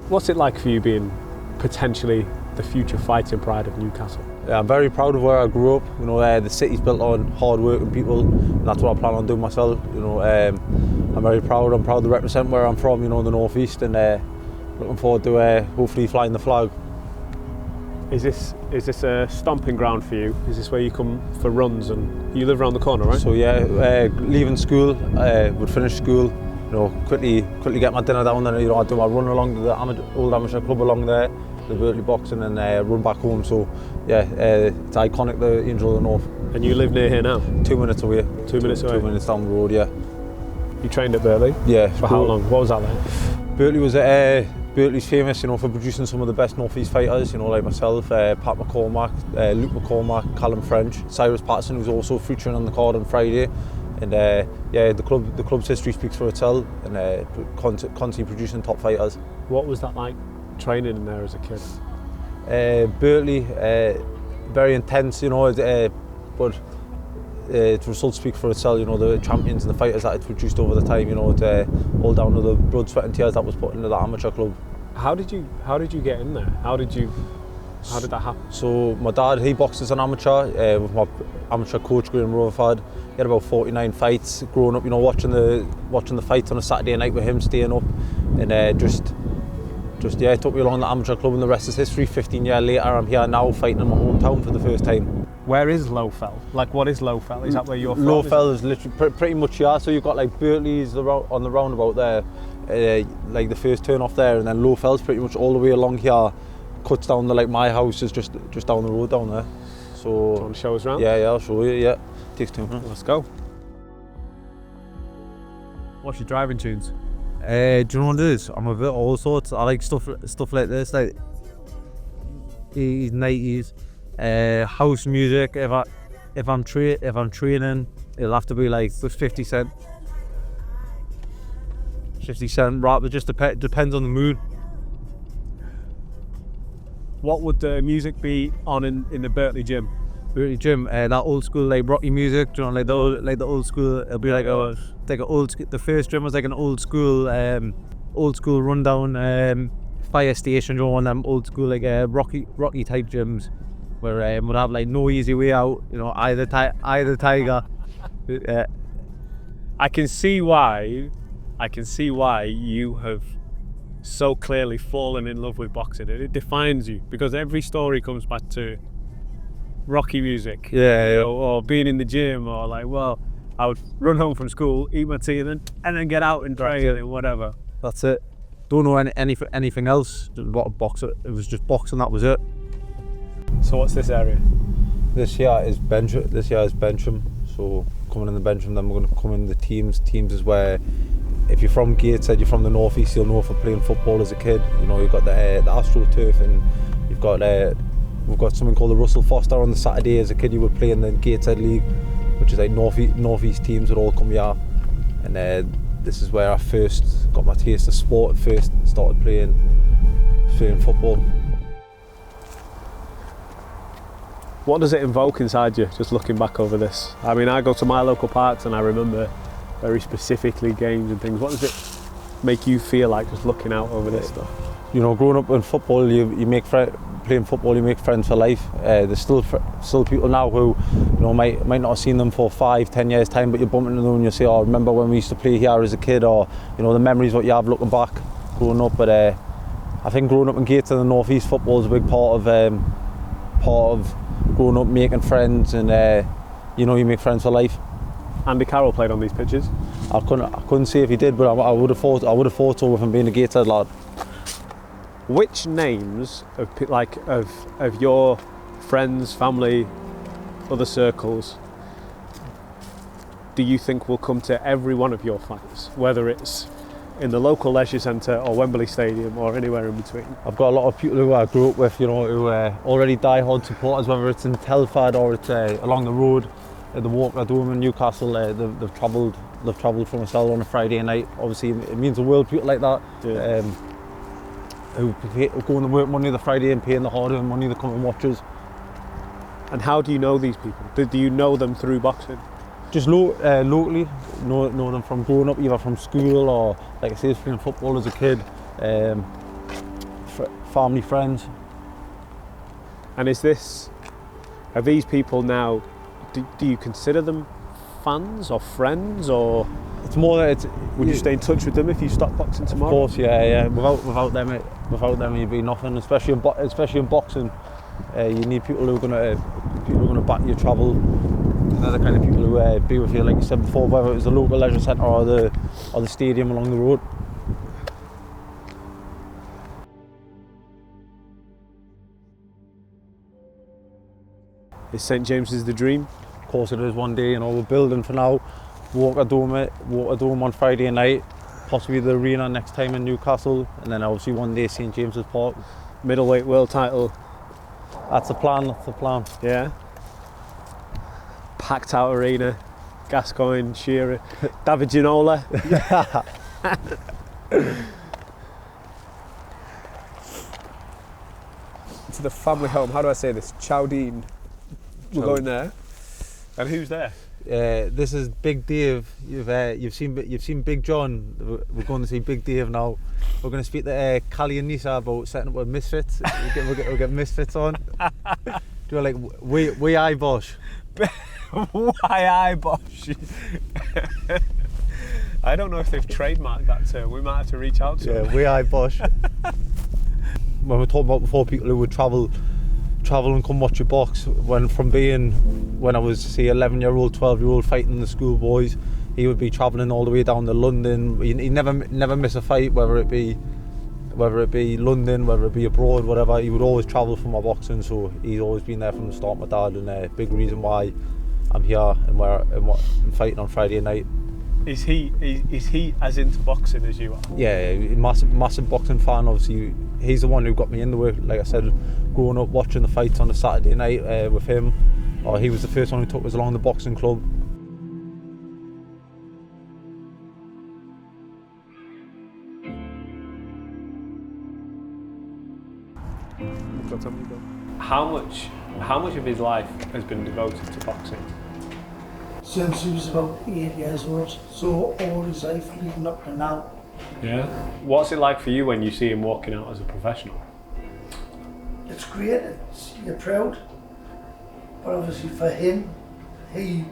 What's it like for you being potentially the future fighting pride of Newcastle? Yeah, I'm very proud of where I grew up. You know, the city's built on hard working people, and that's what I plan on doing myself. You know, I'm very proud. I'm proud to represent where I'm from. You know, the North East, and looking forward to hopefully flying the flag. Is this a stomping ground for you? Is this where you come for runs? And you live around the corner, right? So yeah, leaving school, would finish school. You know, quickly get my dinner down, and I do my run along to the old amateur club along there, the Berkeley boxing, and run back home. So yeah, it's iconic, the Angel of the North. And you live near here now? 2 minutes away. 2 minutes away? 2 minutes down the road, yeah. You trained at Berkeley? Yeah. For how long? What was that like? Berkeley's famous, you know, for producing some of the best North East fighters, you know, like myself, Pat McCormack, Luke McCormack, Callum French, Cyrus Patterson, who's also featuring on the card on Friday. And yeah, the club's history speaks for itself, and constantly producing top fighters. What was that like training in there as a kid? Berkeley, very intense, you know, but the results speak for itself. You know, the champions and the fighters that it's produced over the time. You know, it's all down to the blood, sweat, and tears that was put into that amateur club. How did you get in there? How did that happen? So my dad, he boxed as an amateur with my amateur coach Graham Rutherford. He had about 49 fights growing up. You know, watching the fights on a Saturday night with him, staying up, and just yeah, it took me along the amateur club, and the rest is history. 15 years later, I'm here now fighting in my hometown for the first time. Where is Lowfell? Like, what is Lowfell? Is that where you're from? Lowfell is literally pretty much here. So you've got like Berkeley's on the roundabout there, like the first turn off there, and then Lowfell's pretty much all the way along here. Cuts down to like my house is just down the road down there. So. Do you want to show us around? Yeah, I'll show you. Yeah, takes 2 minutes. Let's go. What's your driving tunes? Do you know what it is? I'm a bit all sorts. I like stuff like this, like 80s, 90s, house music. If I'm training, it'll have to be like 50 Cent. 50 Cent rap. It just depends on the mood. What would the music be on in the Berkeley gym? Berkeley gym, that old school like Rocky music, you know, like the old school. It'll be like the first gym was like an old school rundown fire station, you know, one of them old school like Rocky type gyms where would have like no easy way out, you know, either tiger. I can see why you have so clearly fallen in love with boxing. It defines you, because every story comes back to Rocky music, yeah. Or being in the gym, or like, well, I would run home from school, eat my tea, and then get out and train and whatever. That's it. Don't know anything else. Just what a boxer. It was just boxing. That was it. So what's this area? This year is Bencham. So coming in the Bencham, then we're going to come in the teams. Teams is where, if you're from Gateshead, you're from the North East, you'll know for playing football as a kid. You know, you've got the AstroTurf, and you've got we've got something called the Russell Foster on the Saturday. As a kid, you would play in the Gateshead League, which is like North East teams would all come here. And this is where I first got my taste of sport. First started playing football. What does it invoke inside you, just looking back over this? I mean, I go to my local parks and I remember very specifically games and things. What does it make you feel like just looking out over this stuff? You know, growing up in football, you make playing football, you make friends for life. There's still people now who, you know, might not have seen them for 5-10 years time, but you bump into them and you say, oh, remember when we used to play here as a kid, or, you know, the memories what you have looking back growing up. But I think growing up in Gateshead and the North East, football is a big part of growing up, making friends, and you know, you make friends for life. Andy Carroll played on these pitches. I couldn't say if he did, but I would have thought so with him being a Gateshead lad. Which names of your friends, family, other circles do you think will come to every one of your fights, whether it's in the local leisure centre or Wembley Stadium or anywhere in between? I've got a lot of people who I grew up with, you know, who already die-hard supporters, whether it's in Telford or it's along the road. The walk I do in Newcastle, they've travelled from us all on a Friday night. Obviously, it means the world, people like that. Yeah. Who go to work Monday to Friday and paying the hard-earned money to come and watch us. And how do you know these people? Do you know them through boxing? Just locally, know them from growing up, either from school or, like I say, playing football as a kid. family, friends. And are these people now, do you consider them fans or friends, or It's more. would you stay in touch with them if you stopped boxing tomorrow? Of course, yeah. Without them, you'd be nothing. Especially in boxing, you need people who are gonna back your travel. They're the kind of people who be with you, like you said before, whether it was the local leisure centre or the stadium along the road. Is St James's the dream? Of course it is. One day, we're building for now. Water Dome on Friday night, possibly the arena next time in Newcastle, and then obviously one day St James's Park. Middleweight world title. That's the plan. Yeah. Packed out arena. Gascoigne, Shearer, David Ginola. To the family home. How do I say this? Chowdene. We're going there. And who's there? This is Big Dave. You've seen Big John. We're going to see Big Dave now. We're going to speak to Callie and Nisa about setting up a Misfits. We'll get Misfits on. Do you like we I Bosch? Why I Bosch? I don't know if they've trademarked that term. We might have to reach out to them. Yeah, we I Bosch. When we're talking about before, people who would travel and come watch a box, when I was say 11-year-old, 12-year-old fighting the schoolboys, he would be travelling all the way down to London. He never miss a fight, whether it be London, whether it be abroad, whatever. He would always travel for my boxing, so he's always been there from the start. My dad, and a big reason why I'm here and I'm fighting on Friday night. Is he as into boxing as you are? Yeah, massive boxing fan. Obviously, he's the one who got me into it. Like I said, growing up watching the fights on a Saturday night with him, or he was the first one who took us along the boxing club. How much of his life has been devoted to boxing? Since he was about 8 years old, so all his life leading up to now. Yeah. What's it like for you when you see him walking out as a professional? It's great, you're proud, but obviously for him, he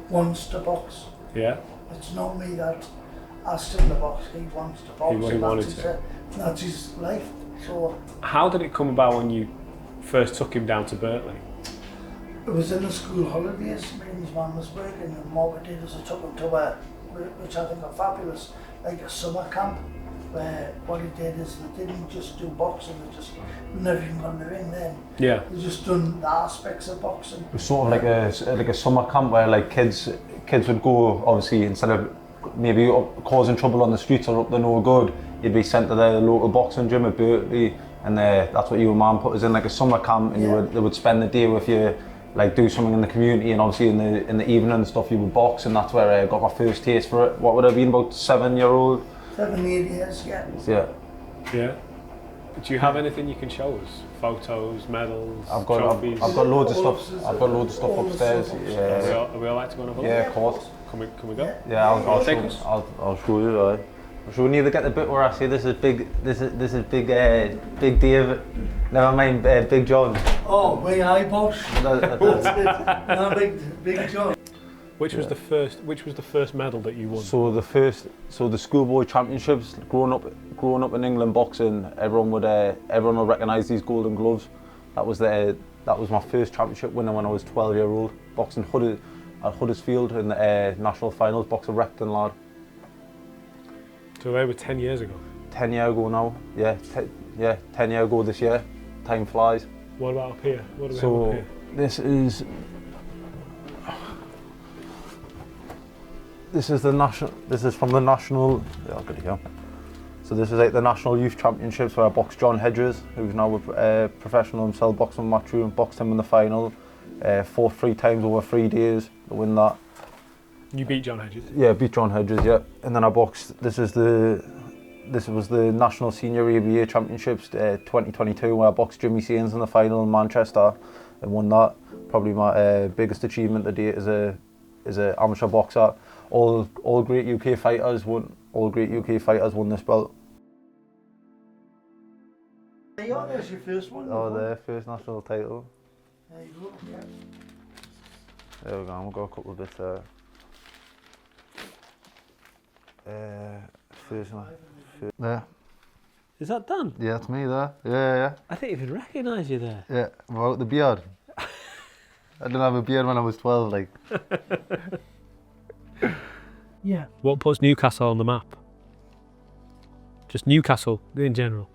wants to box. Yeah. It's not me that asked him to box, he wants to box. He wanted to. That's his life. So. How did it come about when you first took him down to Berkeley? It was in the school holidays, me and his mum was working, and what we did is I took him to which I think are fabulous, like a summer camp, where what he did is they didn't just do boxing, they never even got in the ring then. Yeah. They just done the aspects of boxing. It was sort of like a summer camp where like kids would go, obviously, instead of maybe causing trouble on the streets or up the no good, you'd be sent to the local boxing gym at Berkeley, and that's what you and Mum put us in, like a summer camp, and they would spend the day with you, like do something in the community, and obviously in the evening and stuff you would box, and that's where I got my first taste for it. What would I have been, about 7-year-old? 7, 8 years, yeah. Yeah. Yeah. Do you have anything you can show us? Photos, medals, I've got trophies? I've got loads of stuff. I've got loads of stuff upstairs. Yeah. Are we all right to go and have a look? Yeah, of course. Can we go? Yeah, I'll take show. us. I'll show you. I'm sure we need to get the bit where I say this is big. This is big. Big Dave. Never mind, Big John. Oh, way I Bosch. That's it. No, big John. Which was the first medal that you won? So the schoolboy championships. Growing up in England boxing, everyone will recognise these golden gloves. That was my first championship winner when I was 12-year-old, boxing at Huddersfield in the national finals, boxing Repton lad. So they were 10 years ago? 10 years ago now, yeah, 10 years ago this year. Time flies. What about up here? What do we have up here? This is from the national. Yeah, I'll get it here. So this is like the national youth championships where I boxed John Hedges, who's now a professional himself, boxing Matthew, and boxed him in the final. Fought 3 times over 3 days to win that. You beat John Hedges? Yeah, beat John Hedges, yeah. And then I boxed, this was the National Senior ABA Championships 2022, where I boxed Jimmy Sains in the final in Manchester and won that. Probably my biggest achievement to date as a amateur boxer. All great UK fighters won this belt. Yeah, there's your first one. Oh, their first national title. There you go. Yeah. There we go, we've got a couple of bits there. Yeah. Is that Dan? Yeah, it's me there. Yeah. I didn't even recognise you there. Yeah, without the beard. I didn't have a beard when I was 12, like. Yeah. What puts Newcastle on the map? Just Newcastle in general.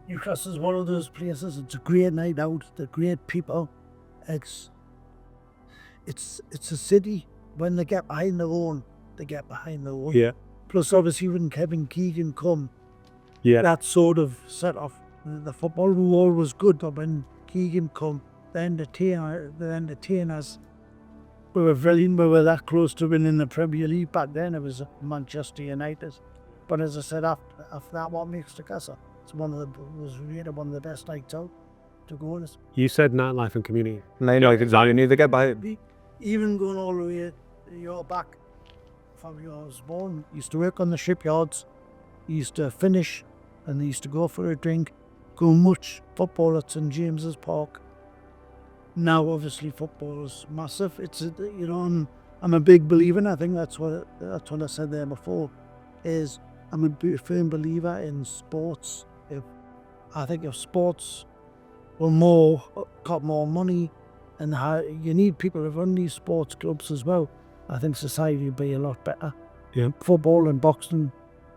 Newcastle's one of those places. It's a great night out. They're great people. It's a city. When they get behind their own, they get behind their own. Yeah. Plus, obviously, when Kevin Keegan come, Yeah. that sort of set off the football. We were always good, but when Keegan come, the entertainers, we were brilliant. We were that close to winning the Premier League back then. It was Manchester United. But as I said, after that, what makes Newcastle? Was rated one of the best nights out to go on. You said nightlife and community. No, you need to get by. Even going all the way you're back from where I was born, used to work on the shipyards, used to finish and they used to go for a drink, go much football at St James's Park. Now obviously football is massive. I'm a big believer, and I think that's what I said there before, is I'm a firm believer in sports. I think if sports were got more money, and you need people to run these sports clubs as well, I think society would be a lot better. Yeah. Football and boxing.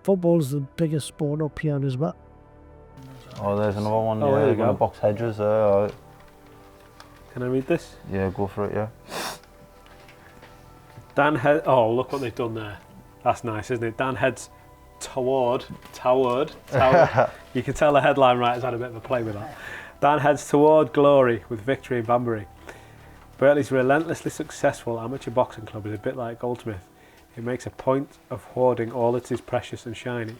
Football is the biggest sport up here as well. Oh, there's another one. Oh, yeah, there you gonna go. box hedges there. Alright. Can I read this? Yeah, go for it. Yeah. Dan head. Oh, look what they've done there. That's nice, isn't it? Dan heads toward. You can tell the headline writer's had a bit of a play with that. Dan heads toward glory with victory in Banbury. Burtley's relentlessly successful amateur boxing club is a bit like Goldsmith. It makes a point of hoarding all that is precious and shiny.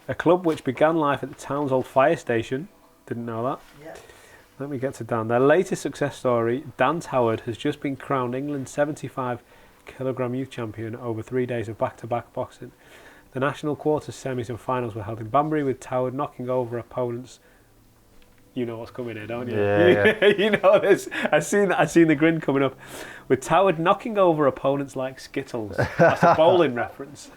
A club which began life at the town's old fire station. Didn't know that. Yeah. Let me get to Dan. Their latest success story, Dan Howard, has just been crowned England's 75-kilogram youth champion over 3 days of back-to-back boxing. The national quarters, semis and finals were held in Banbury, with Howard knocking over opponents. You know what's coming here, don't you? Yeah. You know this. I've seen the grin coming up. With Howard knocking over opponents like Skittles. That's a bowling reference.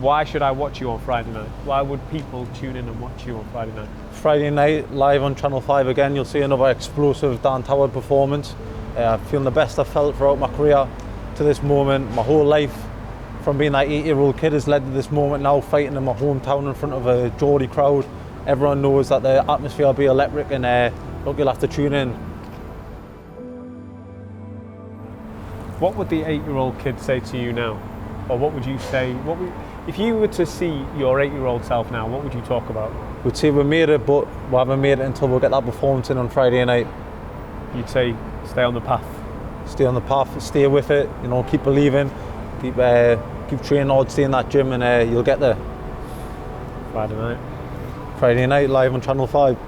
Why should I watch you on Friday night? Why would people tune in and watch you on Friday night? Friday night, live on Channel 5 again, you'll see another explosive Dan Howard performance. I'm feeling the best I've felt throughout my career to this moment. My whole life, from being that 8-year-old kid, has led to this moment now, fighting in my hometown in front of a Geordie crowd. Everyone knows that the atmosphere will be electric, and look, you'll have to tune in. What would the 8-year-old kid say to you now? Or what would you say? If you were to see your 8-year-old self now, what would you talk about? We'd say we made it, but we haven't made it until we get that performance in on Friday night. You'd say, stay on the path. Stay on the path, stay with it, keep believing, keep training hard, stay in that gym, and you'll get there. Friday night. Friday night, live on Channel 5.